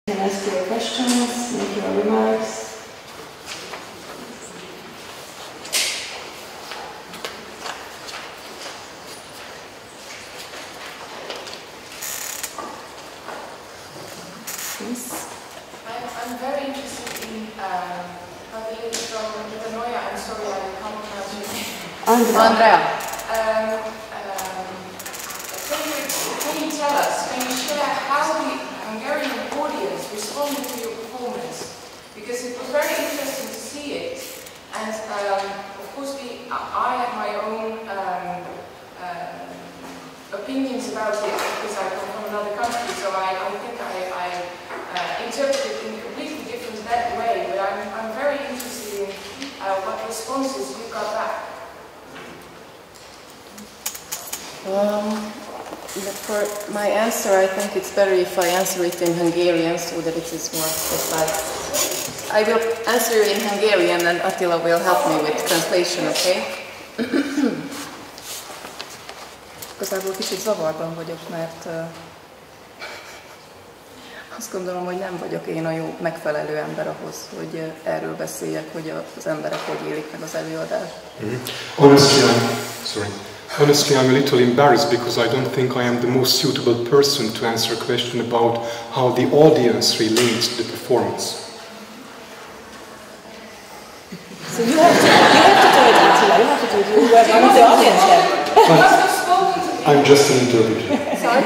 can ask your questions, make your remarks. Yes. I'm very interested in how the lady from Metanoia, I'm sorry, I can't pronounce your name. Andrea. Can you tell us, can you share how the Hungarian audience responded to your performance? Because it was very interesting to see it, and of course I have my own opinions about it because I come from another country, so I think I interpret it in a completely different way, but I'm very interested in what responses you got back. For my answer, I think it's better if I answer it in Hungarian so that it is more precise. I will answer you in Hungarian and Attila will help me with translation, okay? Igazából kicsit zavarban vagyok, mert azt gondolom, hogy nem vagyok én a jó megfelelő ember ahhoz, hogy erről beszéljek, hogy az emberek hogy élik meg az előadást. Honestly, I'm a little embarrassed because I don't think I am the most suitable person to answer a question about how the audience relates to the performance. So you have to tell it, Attila. You have to do it. You are one of the audience then. I'm just an interpreter. Sorry?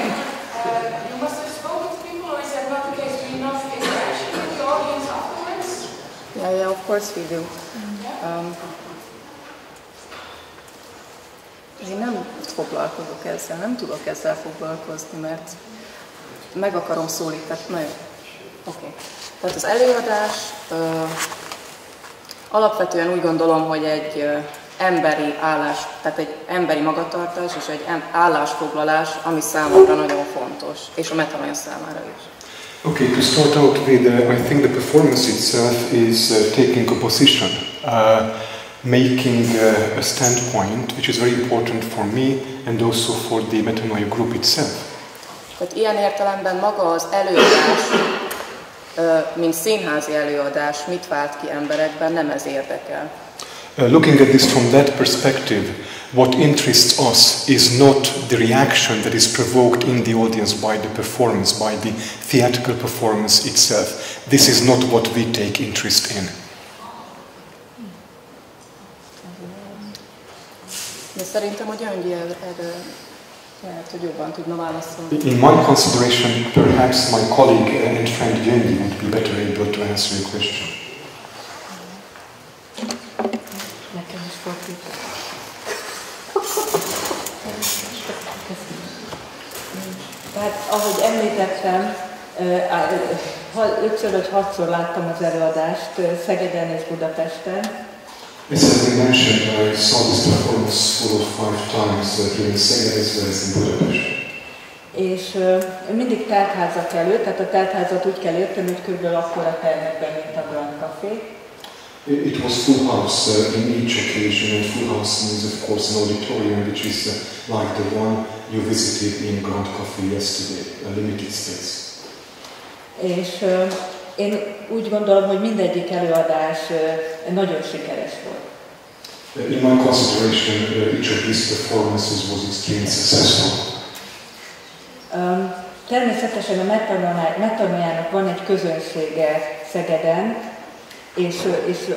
You must have spoken to people, or is that not the case? Do you not interaction with the audience afterwards? Yeah, of course we do. Én nem foglalkozok ezzel, nem tudok ezzel foglalkozni, mert meg akarom szólítani. Oké. Tehát az előadás alapvetően úgy gondolom, hogy egy emberi állás, tehát egy emberi magatartás és egy állásfoglalás, ami számomra nagyon fontos, és a Metanoia számára is. Okay, to start out with, I think the performance itself is taking a position, making a standpoint, which is very important for me and also for the Metanoia group itself. Tehát ilyen értelemben maga az előadás, mint színházi előadás, mit vált ki emberekben, nem ez érdekel. Looking at this from that perspective, what interests us is not the reaction that is provoked in the audience by the performance, by the theatrical performance itself. This is not what we take interest in. De szerintem a Gyöngyi erről lehet, hogy jobban tudna válaszolni. In my consideration, perhaps my colleague and friend Gyöngyi would be better able to answer your question. Nekem is fordít. Tehát, ahogy említettem, 5-ször vagy 6-szor láttam az előadást Szegeden és Budapesten. As has been mentioned, I saw this performance 4 or 5 times here in Szeged as well as in Budapest. És mindig teltházak előtt, tehát a teltházat úgy kell érteni, hogy körülbelül akkora termekben, mint a Grand Café. It was full house in each occasion, and full house means of course an auditorium which is like the one you visited in Grand Café yesterday, a limited space. És én úgy gondolom, hogy mindegyik előadás nagyon sikeres volt. In my consideration, each of these performances was extremely successful. Természetesen a Metanoiának van egy közönsége Szegeden, és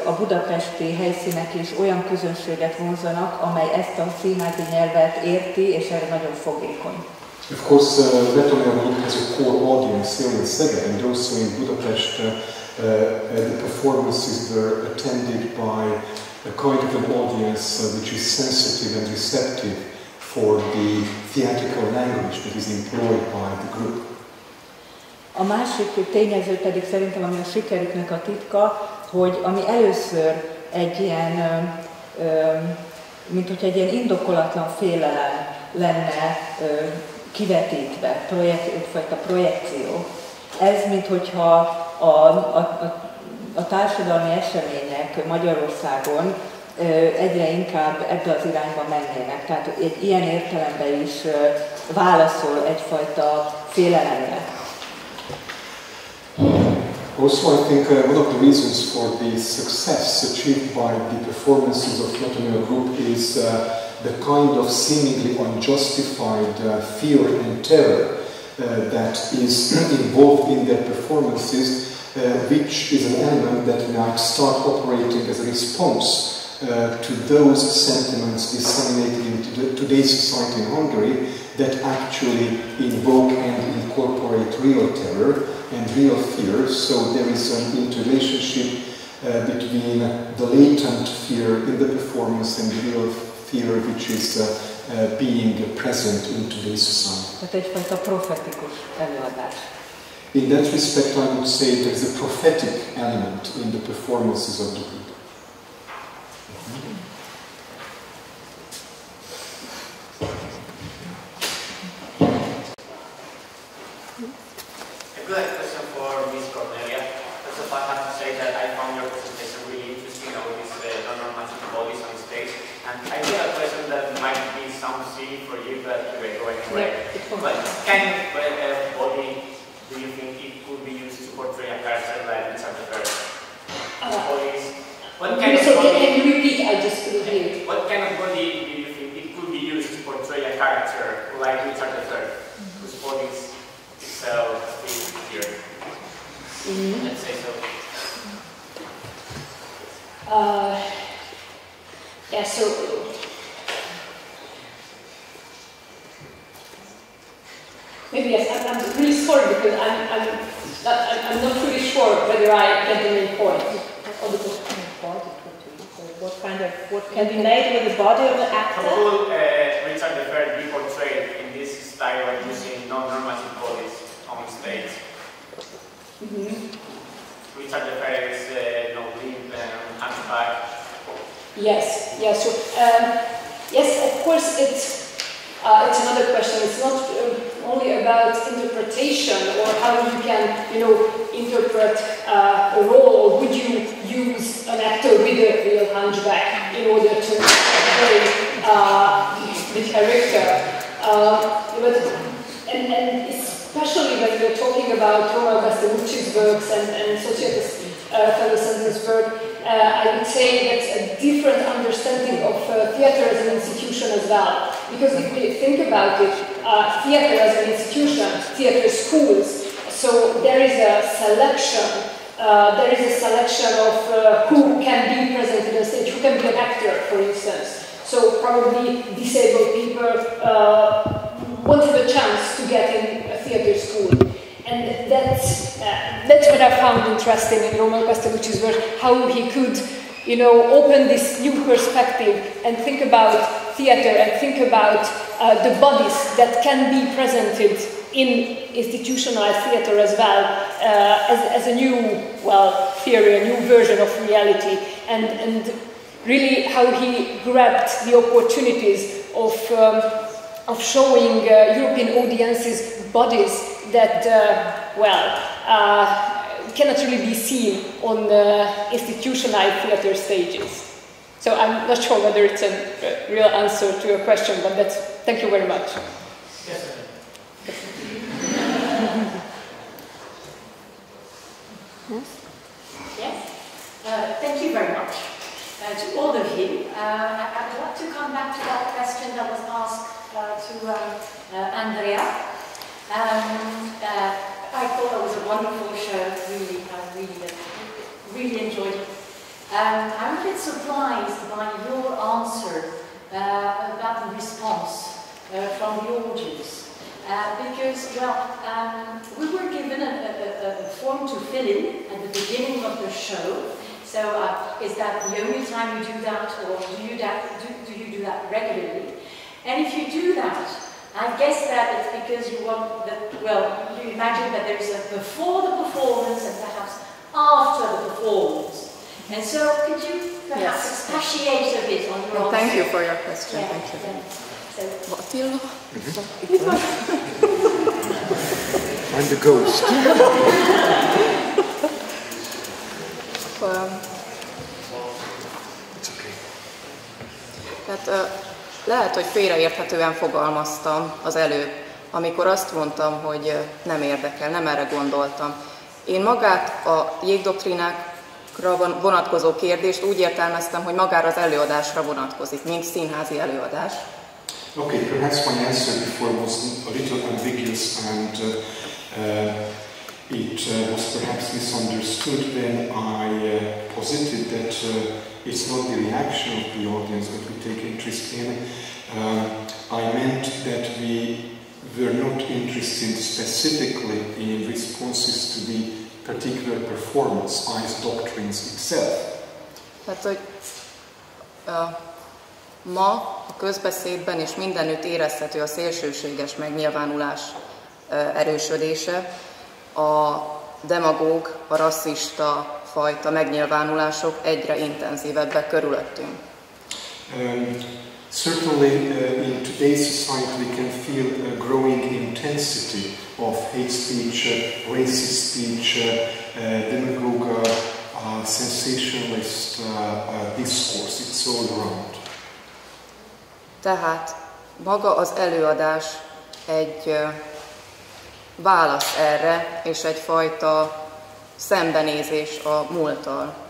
a budapesti helyszínek is olyan közönséget vonzanak, amely ezt a színházi nyelvet érti, és erre nagyon fogékony. Of course, Metanoia Group has a core audience here in Szeged, and also in Budapest the performances were attended by a kind of an audience which is sensitive and receptive for the theatrical language that is employed by the group. A másik tényező pedig szerintem, ami a sikerüknek a titka, hogy ami először egy ilyen, mint hogy egy ilyen indokolatlan félelem lenne kivetítve, egyfajta projekció. Ez, mint hogyha a társadalmi események Magyarországon egyre inkább ebbe az irányba mennének. Tehát egy ilyen értelemben is válaszol egyfajta félelemre. Also, I think one of the reasons for the success achieved by the performances of Metonyma Group is the kind of seemingly unjustified fear and terror that is involved in their performances, which is an element that might start operating as a response to those sentiments disseminated in today's society in Hungary that actually invoke and incorporate real terror and real fear. So there is an interrelationship between the latent fear in the performance and the real fear which is being present in today's society. Tehát egyfajta profetikus előadás. In that respect, I would say there is a prophetic element in the performances of the group. A good question for Ms. Cornelia. First of all, I have to say that I found your presentation really interesting about these non-normative bodies on stage. And I have a question that might be some silly for you, but go anyway. What kind of body do you think it could be used to portray a character like Richard III? What kind of body? Can you repeat? I just couldn't hear. What kind of body do you think it could be used to portray a character like Richard III, whose body is here? Let's say so. Yeah, so maybe yes. I'm really sorry because I'm not really sure whether I get the main point. What can be made with the body of the How actor? could Richard III be portrayed in this style of using non-normative bodies on stage? Richard III is no limp and hunchback. Yes. So yes, of course, it's another question. It's not only about interpretation or how you can, interpret a role, or would you use an actor with a real hunchback in order to play the character? And especially when we're talking about Roman Castellucci's works and Societas Fedos's work, I would say that's a different understanding of theatre as an institution as well. Because if we think about it, theatre as an institution, theatre schools, so there is a selection. There is a selection of who can be present on the stage, who can be an actor, for instance. So probably disabled people won't have a chance to get in a theatre school. And that's what I found interesting in Roman Castellucci's work, how he could, open this new perspective and think about theatre and think about the bodies that can be presented in institutionalized theatre as well, as a new, theory, a new version of reality, and really how he grabbed the opportunities of showing European audiences bodies that, cannot really be seen on institutionalized theatre stages. So I'm not sure whether it's a real answer to your question, but thank you very much. Yes, Yes. Thank you very much to all of you. I'd like to come back to that question that was asked to Andrea. I thought it was a wonderful show. Really enjoyed it. I'm a bit surprised by your answer about the response from the audience. Because, we were given a form to fill in at the beginning of the show. So, is that the only time you do that, or do you do that regularly? And if you do that, I guess that it's because you want you imagine that there's a before the performance and perhaps after the performance. And so, could you perhaps expatiate a bit on your answer? Thank you for your question. Yeah, Thank you. Attila? I'm the ghost. It's okay. Tehát lehet, hogy félreérthetően fogalmaztam az előbb, amikor azt mondtam, hogy nem érdekel, nem erre gondoltam. Én magát a jégdoktrinákra vonatkozó kérdést úgy értelmeztem, hogy magára az előadásra vonatkozik, mint színházi előadás. Okay, perhaps my answer before was a little ambiguous and it was perhaps misunderstood when I posited that it's not the reaction of the audience that we take interest in. I meant that we were not interested specifically in responses to the particular performance, I's doctrines itself. Tehát, hogy ma a közbeszédben és mindenütt érezhető a szélsőséges megnyilvánulás erősödése, a demagóg, a rasszista fajta megnyilvánulások egyre intenzívebbek körülöttünk. Certainly in today's society we can feel a growing intensity of hate speech, racist speech, demagogue, sensationalist discourse. It's all around. Tehát maga az előadás egy válasz erre, és egyfajta szembenézés a múlttal.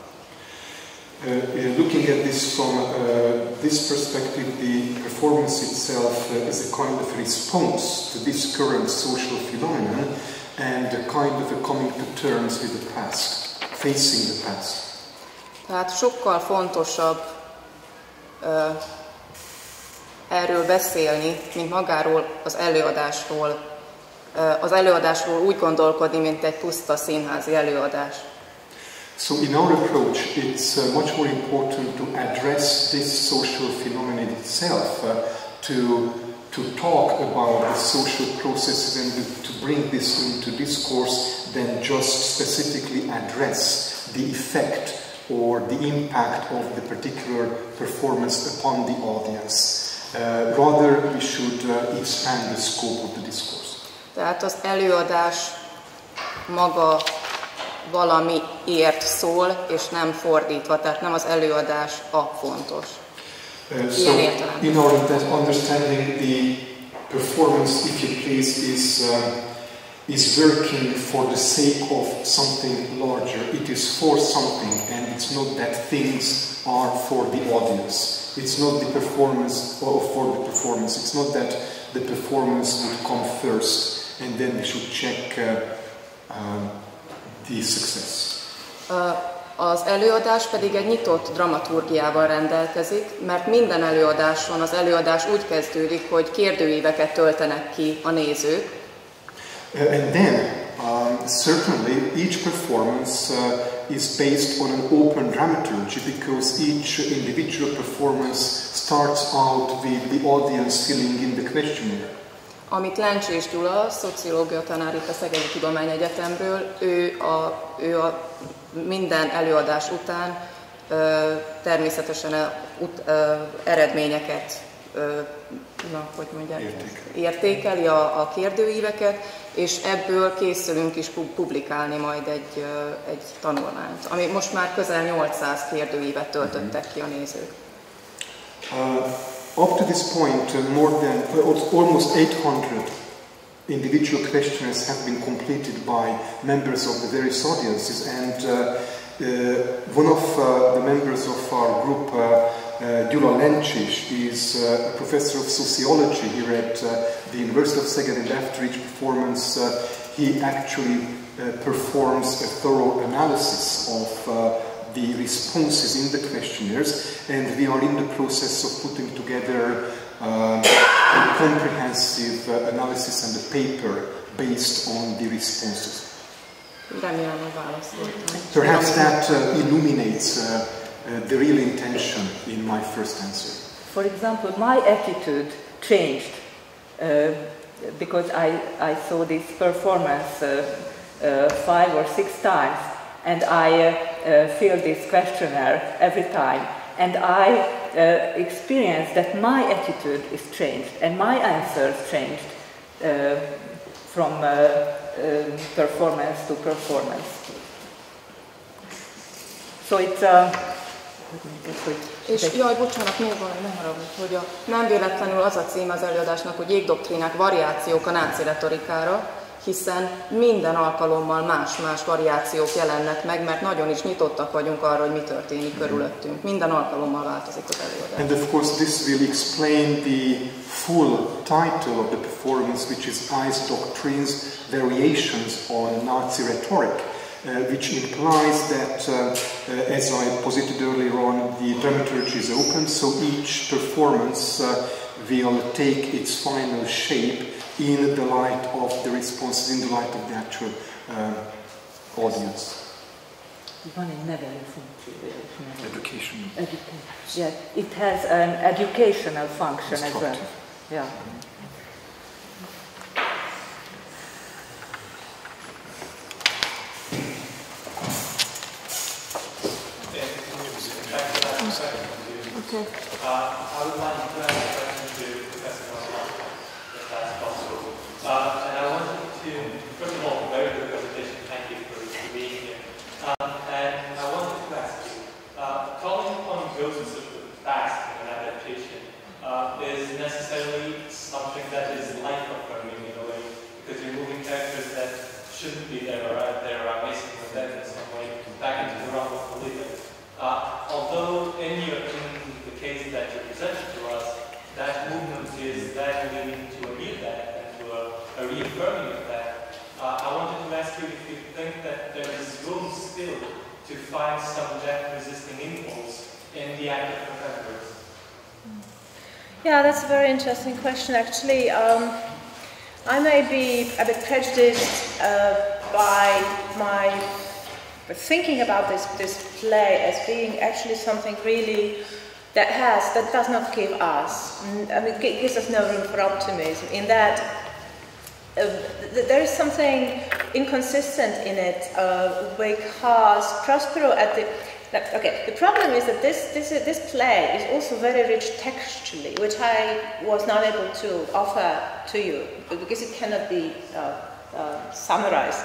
Looking at this from this perspective, the performance itself is a kind of response to this current social phenomenon and a kind of a coming to terms with the past, facing the past. Tehát sokkal fontosabb erről beszélni, mint magáról az előadásról úgy gondolkodni, mint egy puszta színházi előadás. So in our approach, it's much more important to address this social phenomenon itself, to talk about the social processes and to bring this into discourse than just specifically address the effect or the impact of the particular performance upon the audience. Rather, we should expand the scope of the discourse. Tehát az előadás maga valamiért szól, és nem fordítva, tehát nem az előadás a fontos. So, in our understanding, the performance, if you please, is working for the sake of something larger. It is for something, and it's not that things are for the audience. It's not the performance or for the performance. It's not that the performance would come first, and then we should check the success. Az előadás pedig egy nyitott dramaturgiával rendelkezik, mert minden előadáson az előadás úgy kezdődik, hogy kérdőíveket töltenek ki a nézők. And then, certainly, each performance is based on an open dramaturgy because each individual performance starts out with the audience filling in the questionnaire. Amit Lencsés Gyula, szociológia tanár itt a Szegedi Tudományegyetemről, ő a minden előadás után természetesen eredményeket értékeli a kérdőíveket, és ebből készülünk is publikálni majd egy tanulmányt, ami most már közel 800 kérdőívet töltöttek ki a nézők. Up to this point, almost 800 individual questionnaires have been completed by members of the various audiences, and one of the members of our group, Gyula Lencsés, is a professor of sociology here at the University of Szeged, and after each performance he actually performs a thorough analysis of the responses in the questionnaires, and we are in the process of putting together a comprehensive analysis and a paper based on the responses. Perhaps that illuminates the real intention in my first answer. For example, my attitude changed because I saw this performance 5 or 6 times, and I fill this questionnaire every time, and I experienced that my attitude is changed and my answers changed from performance to performance. So it's És bocsánat, még valami, nem haragudj, hogy nem véletlenül az a cím az előadásnak, hogy jégdoktrínák, variációk a náci retorikára, hiszen minden alkalommal más-más variációk jelennek meg, mert nagyon is nyitottak vagyunk arra, hogy mi történik körülöttünk. Minden alkalommal változik az előadás. And of course this will explain the full title of the performance, which is Ice Doctrine's Variations on Nazi Rhetoric, which implies that, as I posited earlier on, the dramaturgy is open, so each performance will take its final shape in the light of the responses, in the light of the actual audience. Van egy nevelő funkció. Education. Yeah, it has an educational function as well. Yeah. Okay. I would like to ask a question to Professor Marwan, if that's possible. And I wanted to, first of all, very good presentation, thank you for being here. And I wanted to ask you, calling upon ghosts of the past in an adaptation is necessarily something that is life-affirming in a way, because you're moving characters that shouldn't be there, or there are missing or dead in some way, back into the realm of the living. Although in the case that you presented to us, that movement is then leading to a new death and to a reaffirming of that. I wanted to ask you if you think that there is room still to find some death-resisting impulse in the act of contemporaries. Yeah, that's a very interesting question. Actually, I may be a bit prejudiced by my thinking about this play as being actually something really that does not give us, I mean, it gives us no room for optimism, in that there is something inconsistent in it, because Prospero the problem is that this play is also very rich textually, which I was not able to offer to you, because it cannot be summarized.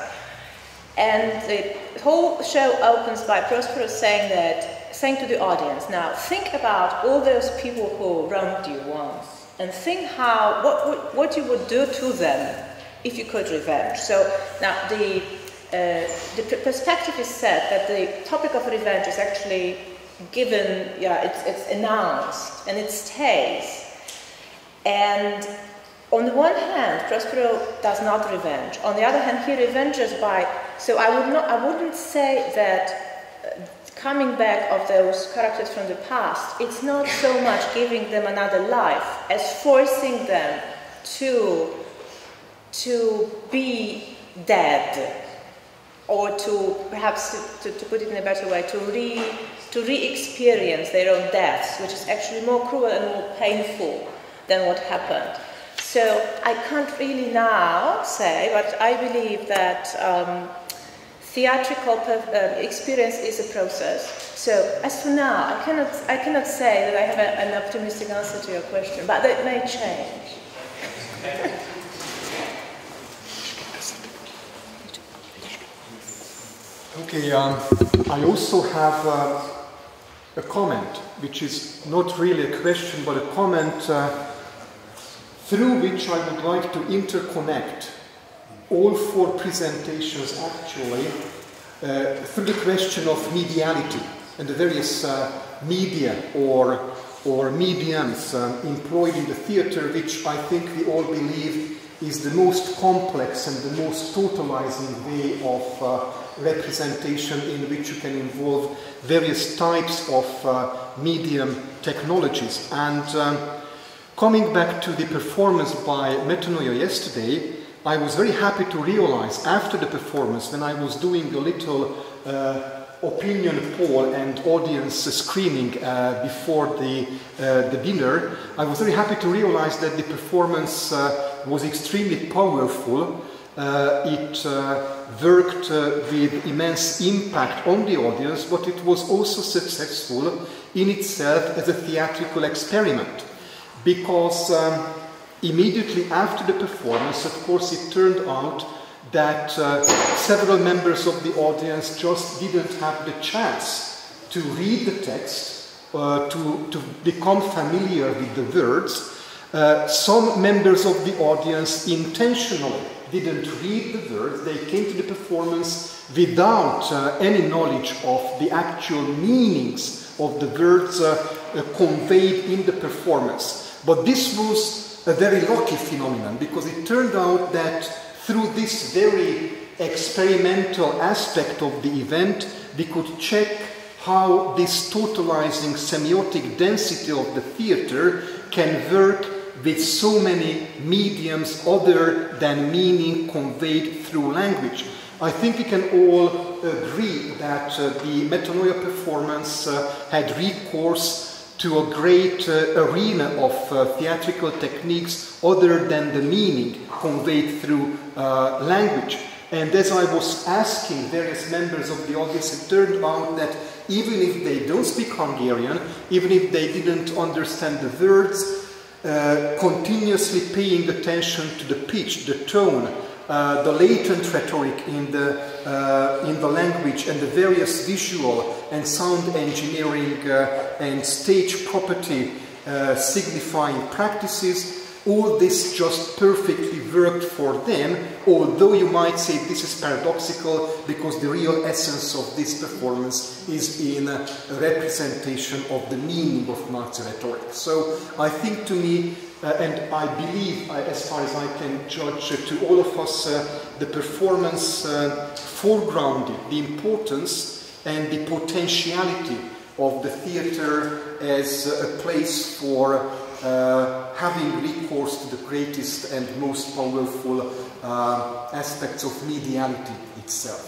And the whole show opens by Prospero saying to the audience, now think about all those people who wronged you once, and think what you would do to them if you could revenge. So now the perspective is set that the topic of revenge is actually given, it's announced, and it stays. And on the one hand, Prospero does not revenge. On the other hand, he revenges by. So I wouldn't say that coming back of those characters from the past, it's not so much giving them another life as forcing them to be dead, or to perhaps to put it in a better way, to re-experience their own deaths, which is actually more cruel and more painful than what happened. So I can't really now say, but I believe that theatrical experience is a process. So as for now, I cannot say that I have an optimistic answer to your question, but that may change. Okay, I also have a comment, which is not really a question, but a comment through which I would like to interconnect all four presentations actually through the question of mediality and the various media or mediums employed in the theatre, which I think we all believe is the most complex and the most totalizing way of representation, in which you can involve various types of medium technologies. And coming back to the performance by Metanoia yesterday, I was very happy to realize after the performance, when I was doing a little opinion poll and audience screening before the dinner, I was very happy to realize that the performance was extremely powerful. It worked with immense impact on the audience, but it was also successful in itself as a theatrical experiment, because immediately after the performance, of course, it turned out that several members of the audience just didn't have the chance to read the text, to become familiar with the words. Some members of the audience intentionally didn't read the words, they came to the performance without any knowledge of the actual meanings of the words conveyed in the performance. But this was a very lucky phenomenon, because it turned out that through this very experimental aspect of the event, we could check how this totalizing semiotic density of the theater can work with so many mediums other than meaning conveyed through language. I think we can all agree that the Metanoia performance had recourse to a great arena of theatrical techniques other than the meaning conveyed through language. And as I was asking various members of the audience, it turned out that even if they don't speak Hungarian, even if they didn't understand the words, continuously paying attention to the pitch, the tone, the latent rhetoric in the language, and the various visual and sound engineering and stage property signifying practices, all this just perfectly worked for them, although you might say this is paradoxical, because the real essence of this performance is in a representation of the meaning of Nazi rhetoric. So I think, to me, and I believe, as far as I can judge, to all of us, the performance foregrounded the importance and the potentiality of the theater as a place for having recourse to the greatest and most powerful aspects of mediality itself.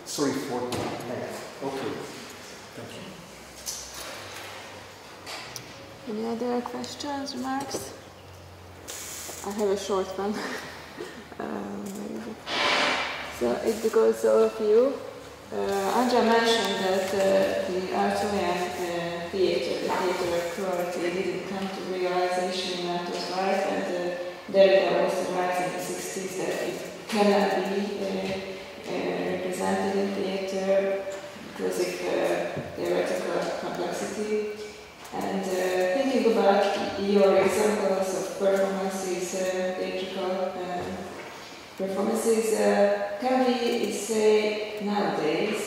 Sorry for that. Okay. Thank you. Any other questions, remarks? I have a short one. So it goes to all of you. Anja mentioned that the Arturian theater, the theater of cruelty, didn't come to realization in Arthur's life, and Derrida also writes in the 60s that it cannot be represented in theater because of theoretical complexity. And thinking about your examples of performances, theatrical performances, can we say nowadays,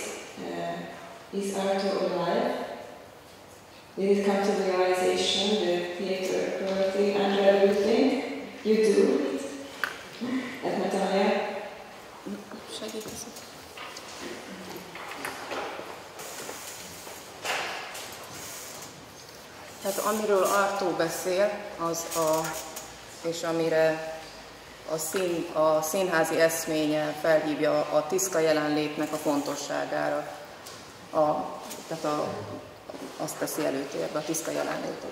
is Arthur alive? Did it come to realization, the theater of cruelty? Andrea, do you think you do it at Metanoia? Tehát amiről Artaud beszél, és amire a színházi eszménye felhívja a tiszta jelenlétnek a fontosságára. Tehát azt teszi előtérbe, a tiszta jelenlétet.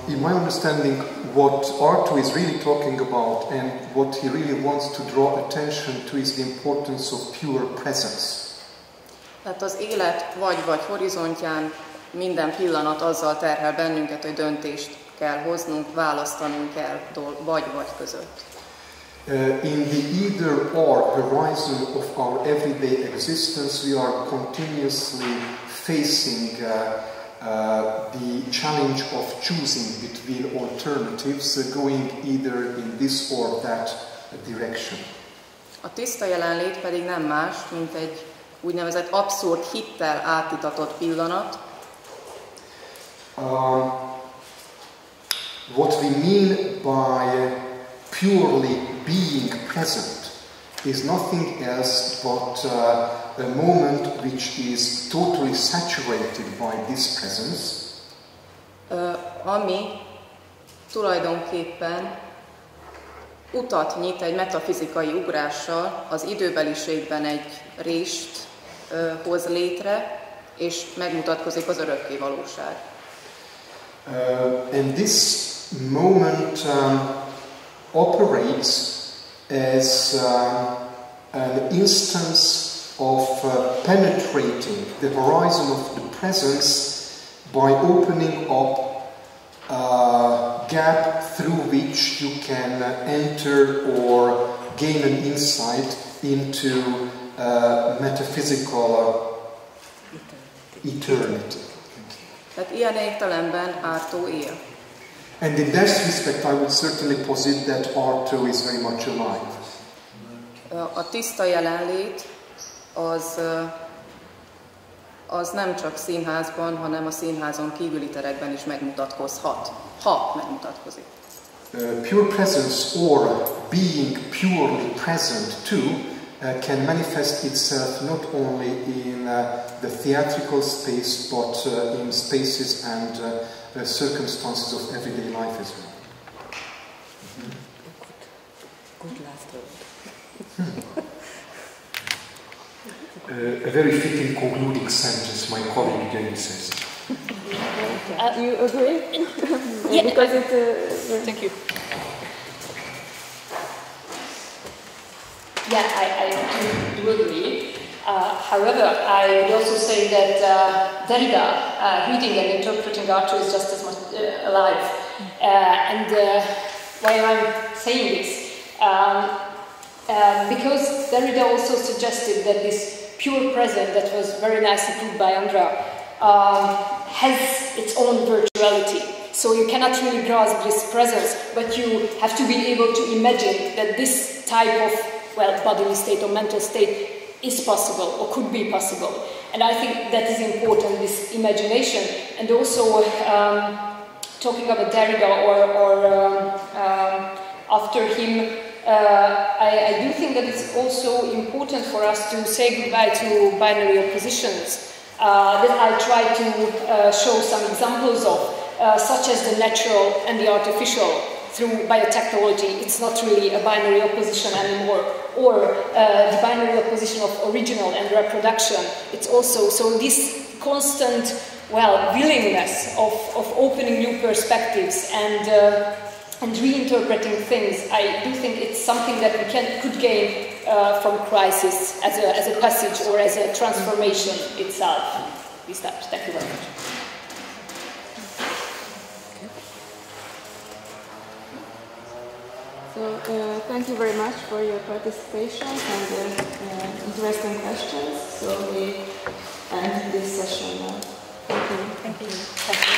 In my understanding, what Artaud is really talking about and what he really wants to draw attention to is the importance of pure presence. Tehát az élet vagy horizontján minden pillanat azzal terhel bennünket, hogy döntést kell hoznunk, választanunk kell vagy között. In the either-or horizon of our everyday existence, we are continuously facing the challenge of choosing between alternatives, going either in this or that direction. A tiszta jelenlét pedig nem más, mint egy úgynevezett abszurd hittel átitatott pillanat. What we mean by purely being present is nothing else but a moment which is totally saturated by this presence. Ami tulajdonképpen utat nyit egy metafizikai ugrással, az időbeliségben egy rést hoz létre, és megmutatkozik az örökké valóság. And this moment operates as an instance of penetrating the horizon of the presence by opening up a gap through which you can enter or gain an insight into metaphysical eternity. Tehát ilyen értelemben Artaud él. And in that respect, I would certainly posit that Arto is very much alive. A tiszta jelenlét az nem csak színházban, hanem a színházon kívüli terekben is megmutatkozhat, ha megmutatkozik. Pure presence, or being purely present too, can manifest itself not only in the theatrical space, but in spaces and circumstances of everyday life as well. Good last word. A very fitting concluding sentence, my colleague Jenny says. You agree? Yeah, because thank you. Yeah, I do agree. However, I would also say that Derrida, reading and interpreting Arto, is just as much alive. And why am I saying this? Because Derrida also suggested that this pure present that was very nicely put by Andra has its own virtuality. So you cannot really grasp this presence, but you have to be able to imagine that this type of, well, bodily state or mental state is possible or could be possible. And I think that is important, this imagination. And also talking about Derrida or after him, I do think that it's also important for us to say goodbye to binary oppositions that I try to show some examples of, such as the natural and the artificial through biotechnology. It's not really a binary opposition anymore, or the binary opposition of original and reproduction. It's also, so this constant, well, willingness of opening new perspectives and reinterpreting things, I do think it's something that we could gain from crisis as a passage or as a transformation itself. These steps. Thank you very much. So thank you very much for your participation and interesting questions. So we end this session now. Thank you. Thank you. Thank you.